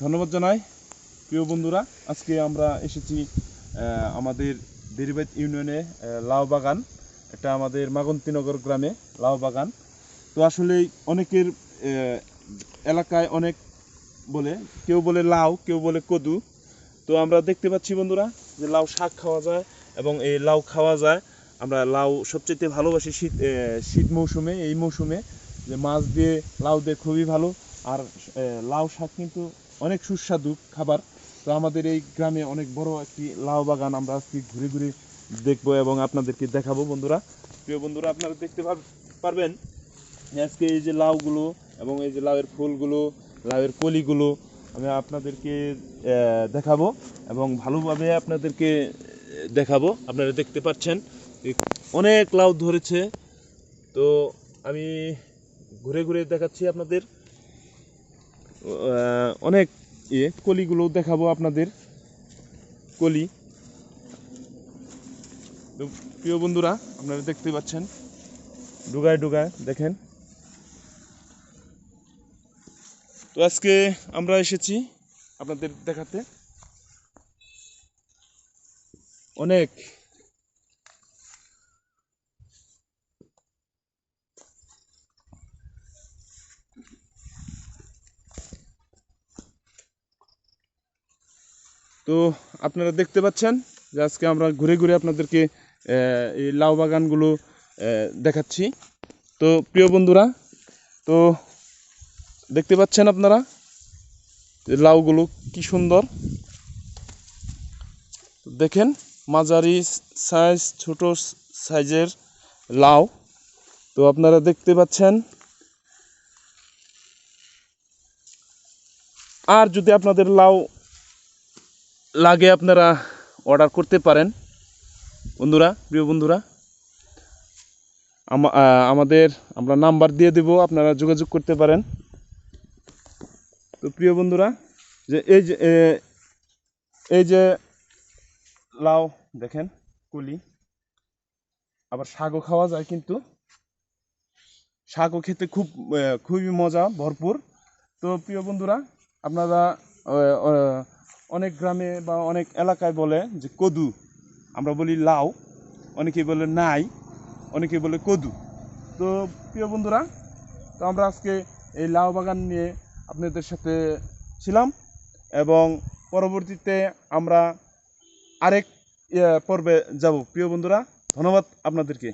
ধন্যবাদ জানাই প্রিয় বন্ধুরা। আজকে আমরা এসেছি আমাদের বেরিবাইত ইউনিয়নে লাউ বাগান, এটা আমাদের মাগন্তীনগর গ্রামে লাউ বাগান। তো আসলে অনেকের এলাকায় অনেক বলে, কেউ বলে লাউ, কেউ বলে কদু। তো আমরা দেখতে পাচ্ছি বন্ধুরা যে লাউ শাক খাওয়া যায় এবং এই লাউ খাওয়া যায়। আমরা লাউ সবচেয়ে ভালোবাসি শীত মৌসুমে, এই মৌসুমে যে মাছ দিয়ে লাউ দিয়ে খুবই ভালো। আর লাউ শাক কিন্তু অনেক সুস্বাদু খাবার। তো আমাদের এই গ্রামে অনেক বড় একটি লাউ বাগান আমরা আজকে ঘুরে ঘুরে দেখবো এবং আপনাদেরকে দেখাবো বন্ধুরা। প্রিয় বন্ধুরা, আপনারা দেখতে পারবেন আজকে এই যে লাউগুলো এবং এই যে লাউয়ের ফুলগুলো, লাউয়ের কলিগুলো আমি আপনাদেরকে দেখাবো এবং ভালোভাবে আপনাদেরকে দেখাবো। আপনারা দেখতে পাচ্ছেন অনেক লাউ ধরেছে। তো আমি ঘুরে ঘুরে দেখাচ্ছি আপনাদের, অনেক কলিগুলো দেখাবো আপনাদের, কলি। তো প্রিয় বন্ধুরা, আপনারা দেখতে পাচ্ছেন ডুগায় ডুগায় দেখেন। তো আজকে আমরা এসেছি আপনাদের দেখাতে অনেক তো আপনারা দেখতে পাচ্ছেন যে আজকে আমরা ঘুরে ঘুরে আপনাদেরকে এই লাউ বাগানগুলো দেখাচ্ছি। তো প্রিয় বন্ধুরা, তো দেখতে পাচ্ছেন আপনারা যে লাউগুলো কি সুন্দর দেখেন, মাঝারি সাইজ, ছোট সাইজের লাউ। তো আপনারা দেখতে পাচ্ছেন। আর যদি আপনাদের লাউ লাগে আপনারা অর্ডার করতে পারেন বন্ধুরা, প্রিয় বন্ধুরা। আমরা নাম্বার দিয়ে দেব, আপনারা যোগাযোগ করতে পারেন। তো প্রিয় বন্ধুরা, যে এই যে লাউ দেখেন কলি, আবার শাকও খাওয়া যায়, কিন্তু শাকও খেতে খুবই মজা, ভরপুর। তো প্রিয় বন্ধুরা, আপনারা অনেক গ্রামে বা অনেক এলাকায় বলে যে কদু, আমরা বলি লাউ, অনেকেই বলে নাই, অনেকেই বলে কদু। তো প্রিয় বন্ধুরা, তো আমরা আজকে এই লাউ বাগান নিয়ে আপনাদের সাথে ছিলাম এবং পরবর্তীতে আমরা আরেক পর্বে যাব। প্রিয় বন্ধুরা, ধন্যবাদ আপনাদেরকে।